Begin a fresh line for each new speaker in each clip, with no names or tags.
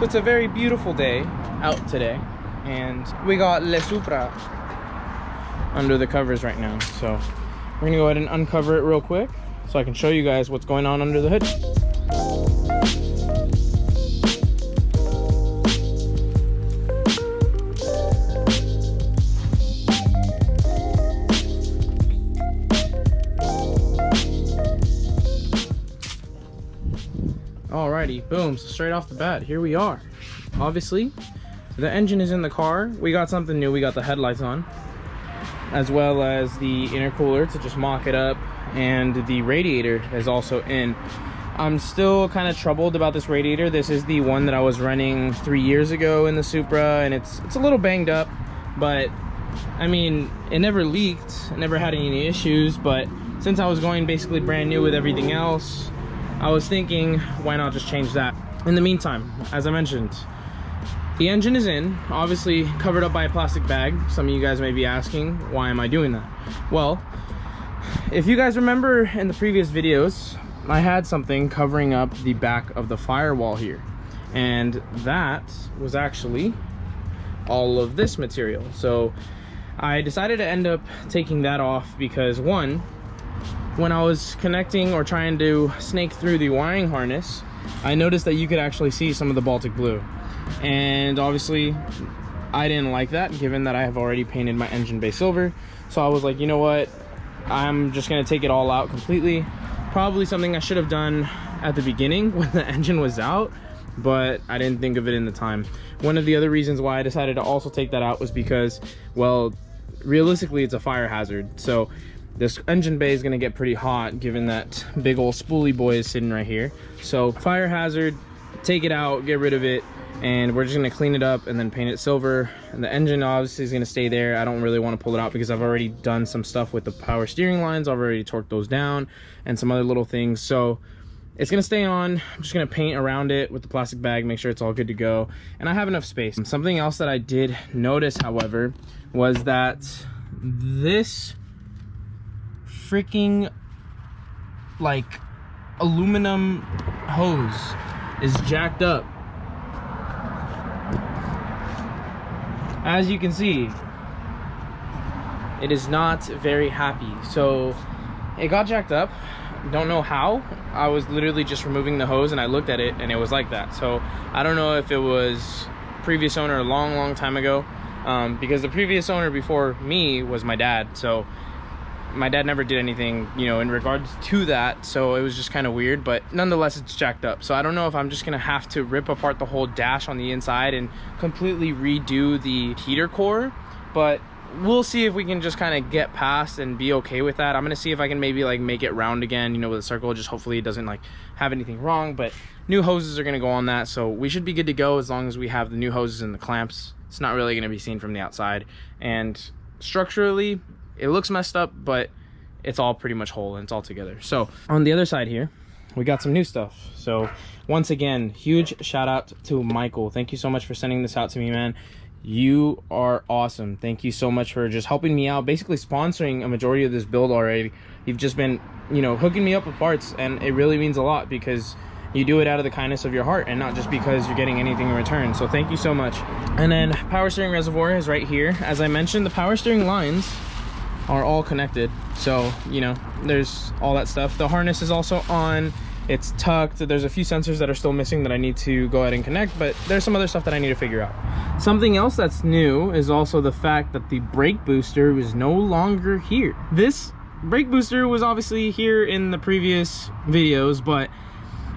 it's a very beautiful day out today, and we got Le Supra under the covers right now. So we're gonna go ahead and uncover it real quick so I can show you guys what's going on under the hood. Alrighty, boom, so straight off the bat, here we are. Obviously, the engine is in the car. We got something new. We got the headlights on, as well as the intercooler to just mock it up, and the radiator is also in. I'm still kind of troubled about this radiator. This is the one that I was running 3 years ago in the Supra, and it's a little banged up, but I mean, it never leaked. It never had any issues, but since I was going basically brand new with everything else, I was thinking, why not just change that? In the meantime, as I mentioned, the engine is in, obviously covered up by a plastic bag. Some of you guys may be asking, why am I doing that? Well, if you guys remember in the previous videos, I had something covering up the back of the firewall here. And that was actually all of this material. So I decided to end up taking that off because, one, when I was connecting or trying to snake through the wiring harness, I noticed that you could actually see some of the Baltic blue. And obviously, I didn't like that, given that I have already painted my engine bay silver. So I was like, you know what? I'm just gonna take it all out completely. Probably something I should have done at the beginning when the engine was out, but I didn't think of it in the time. One of the other reasons why I decided to also take that out was because, well, realistically, it's a fire hazard. So this engine bay is going to get pretty hot, given that big old spoolie boy is sitting right here. So fire hazard, take it out, get rid of it, and we're just going to clean it up and then paint it silver. And the engine obviously is going to stay there. I don't really want to pull it out because I've already done some stuff with the power steering lines. I've already torqued those down and some other little things. So it's going to stay on. I'm just going to paint around it with the plastic bag, make sure it's all good to go. And I have enough space. Something else that I did notice, however, was that this freaking like aluminum hose is jacked up. As you can see, it is not very happy. So it got jacked up. Don't know how. I was literally just removing the hose and I looked at it and it was like that. So I don't know if it was previous owner a long time ago, because the previous owner before me was my dad. So my dad never did anything, you know, in regards to that, so it was just kind of weird. But nonetheless, it's jacked up. So I don't know if I'm just gonna have to rip apart the whole dash on the inside and completely redo the heater core, but we'll see if we can just kind of get past and be okay with that. I'm gonna see if I can maybe like make it round again, you know, with a circle, just hopefully it doesn't like have anything wrong. But new hoses are gonna go on that, so we should be good to go as long as we have the new hoses and the clamps. It's not really gonna be seen from the outside, and structurally it looks messed up, but it's all pretty much whole and it's all together. So on the other side here, we got some new stuff. So once again, huge shout out to Michael. Thank you so much for sending this out to me, man. You are awesome. Thank you so much for just helping me out, basically sponsoring a majority of this build already. You've just been, you know, hooking me up with parts, and it really means a lot because you do it out of the kindness of your heart and not just because you're getting anything in return. So thank you so much. And then power steering reservoir is right here. As I mentioned, the power steering lines are all connected, so you know, there's all that stuff. The harness is also on, it's tucked. There's a few sensors that are still missing that I need to go ahead and connect, but there's some other stuff that I need to figure out. Something else that's new is also the fact that the brake booster is no longer here. This brake booster was obviously here in the previous videos, but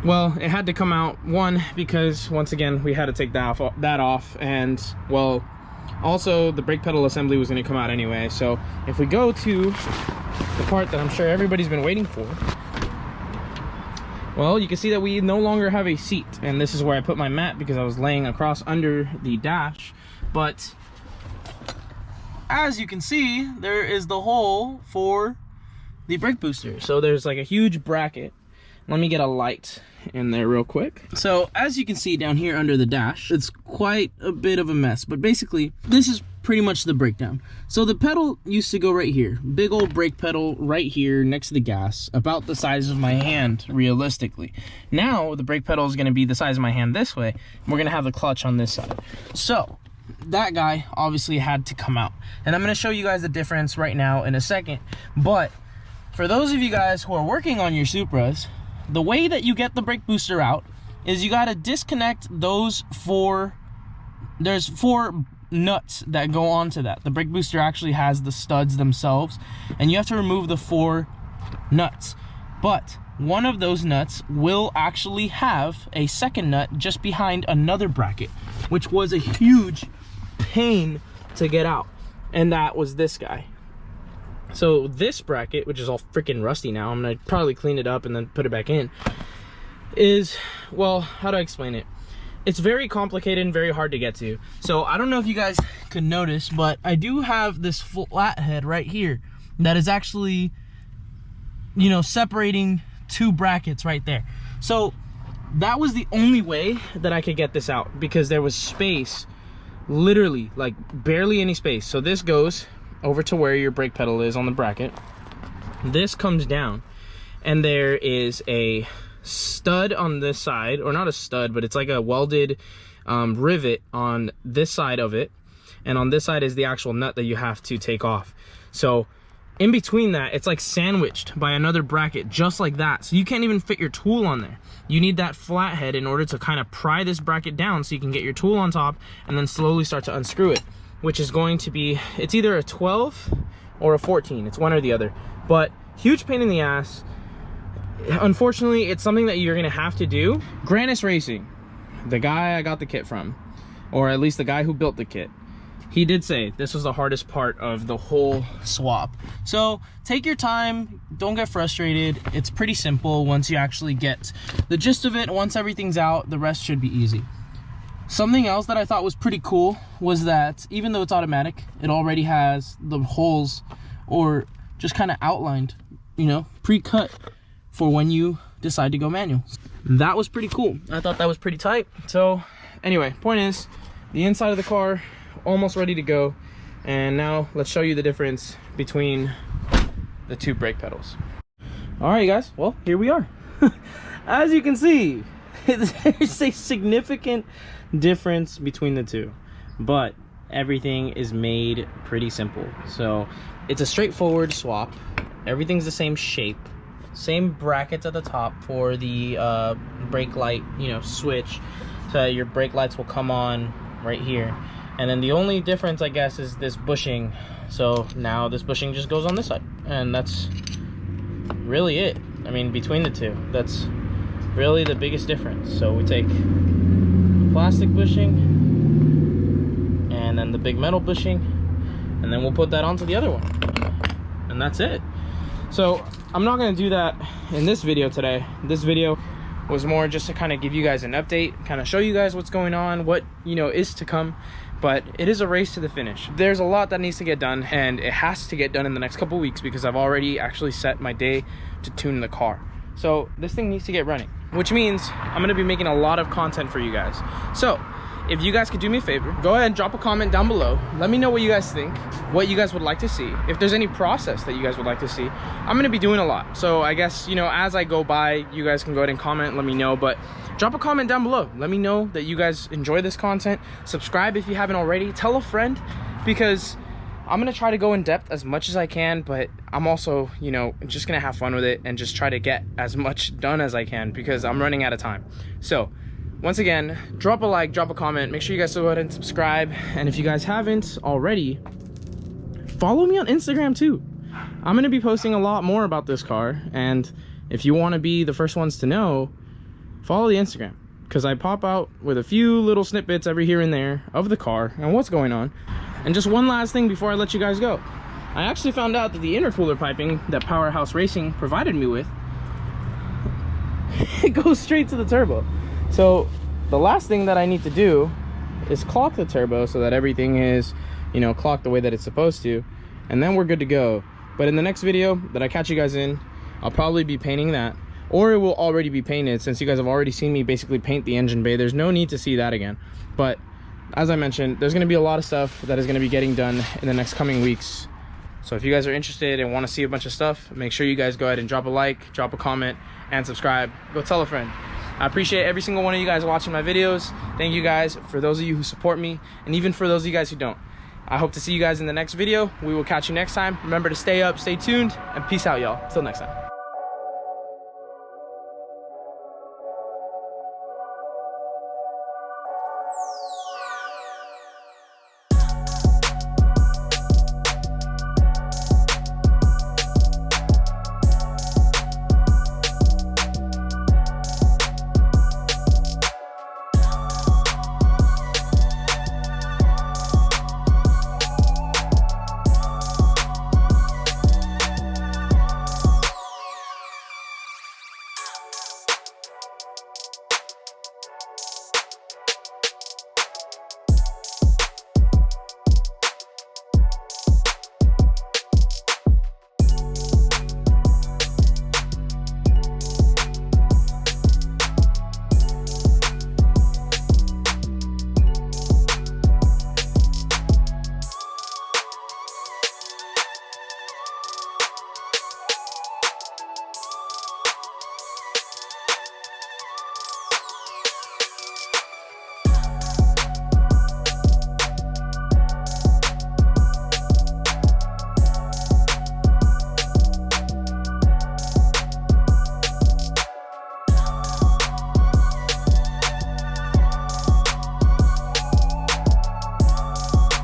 well, it had to come out, one, because once again we had to take that off, and well, also the brake pedal assembly was going to come out anyway. So if we go to the part that I'm sure everybody's been waiting for, well, you can see that we no longer have a seat, and this is where I put my mat because I was laying across under the dash. But as you can see, there is the hole for the brake booster. So there's like a huge bracket. Let me get a light in there real quick. So as you can see down here under the dash, it's quite a bit of a mess, but basically this is pretty much the breakdown. So the pedal used to go right here, big old brake pedal right here next to the gas, about the size of my hand realistically. Now the brake pedal is going to be the size of my hand this way, and we're going to have the clutch on this side. So that guy obviously had to come out, and I'm going to show you guys the difference right now in a second. But for those of you guys who are working on your Supras, the way that you get the brake booster out is you got to disconnect those there's 4 nuts that go onto that. The brake booster actually has the studs themselves, and you have to remove the 4 nuts. But one of those nuts will actually have a second nut just behind another bracket, which was a huge pain to get out, and that was this guy. So this bracket, which is all freaking rusty now, I'm gonna probably clean it up and then put it back in, is, well, how do I explain it? It's very complicated and very hard to get to. So I don't know if you guys could notice, but I do have this flathead right here that is actually, you know, separating 2 brackets right there. So that was the only way that I could get this out, because there was space, literally like barely any space. So this goes over to where your brake pedal is on the bracket. This comes down, and there is a stud on this side, or not a stud, but it's like a welded rivet on this side of it, and on this side is the actual nut that you have to take off. So in between that, it's like sandwiched by another bracket just like that, so you can't even fit your tool on there. You need that flathead in order to kind of pry this bracket down so you can get your tool on top and then slowly start to unscrew it, which is going to be, it's either a 12 or a 14, it's one or the other. But huge pain in the ass. Unfortunately, it's something that you're gonna have to do. Granis Racing, the guy I got the kit from, or at least the guy who built the kit, he did say this was the hardest part of the whole swap. So take your time, don't get frustrated. It's pretty simple once you actually get the gist of it. Once everything's out, the rest should be easy. Something else that I thought was pretty cool was that even though it's automatic, it already has the holes, or just kind of outlined, you know, pre-cut for when you decide to go manual. That was pretty cool. I thought that was pretty tight. So anyway, point is, the inside of the car almost ready to go, and now let's show you the difference between the 2 brake pedals. All right guys, well, here we are. As you can see, there's a significant difference between the 2, but everything is made pretty simple. So it's a straightforward swap. Everything's the same shape, same brackets at the top for the brake light, you know, switch, so your brake lights will come on right here. And then the only difference, I guess, is this bushing. So now this bushing just goes on this side, and that's really it. I mean, between the 2, that's really the biggest difference. So we take plastic bushing and then the big metal bushing, and then we'll put that onto the other one, and that's it. So I'm not going to do that in this video today. This video was more just to kind of give you guys an update, kind of show you guys what's going on, what, you know, is to come. But it is a race to the finish. There's a lot that needs to get done, and it has to get done in the next couple weeks, because I've already actually set my day to tune the car. So this thing needs to get running, which means I'm gonna be making a lot of content for you guys. So if you guys could do me a favor, go ahead and drop a comment down below. Let me know what you guys think, what you guys would like to see. If there's any process that you guys would like to see, I'm gonna be doing a lot. So I guess, you know, as I go by, you guys can go ahead and comment, let me know. But drop a comment down below. Let me know that you guys enjoy this content. Subscribe if you haven't already. Tell a friend, because I'm gonna try to go in depth as much as I can, but I'm also, you know, just gonna have fun with it and just try to get as much done as I can, because I'm running out of time. So once again, drop a like, drop a comment, make sure you guys go ahead and subscribe. And if you guys haven't already, follow me on Instagram too. I'm gonna be posting a lot more about this car, and if you want to be the first ones to know, follow the Instagram, because I pop out with a few little snippets every here and there of the car and what's going on. And just one last thing before I let you guys go, I actually found out that the intercooler piping that Powerhouse Racing provided me with, it goes straight to the turbo. So the last thing that I need to do is clock the turbo so that everything is, you know, clocked the way that it's supposed to, and then we're good to go. But in the next video that I catch you guys in, I'll probably be painting that, or it will already be painted, since you guys have already seen me basically paint the engine bay. There's no need to see that again. But as I mentioned, there's going to be a lot of stuff that is going to be getting done in the next coming weeks. So if you guys are interested and want to see a bunch of stuff, make sure you guys go ahead and drop a like, drop a comment, and subscribe. Go tell a friend. I appreciate every single one of you guys watching my videos. Thank you guys for those of you who support me, and even for those of you guys who don't. I hope to see you guys in the next video. We will catch you next time. Remember to stay up, stay tuned, and peace out, y'all. Till next time.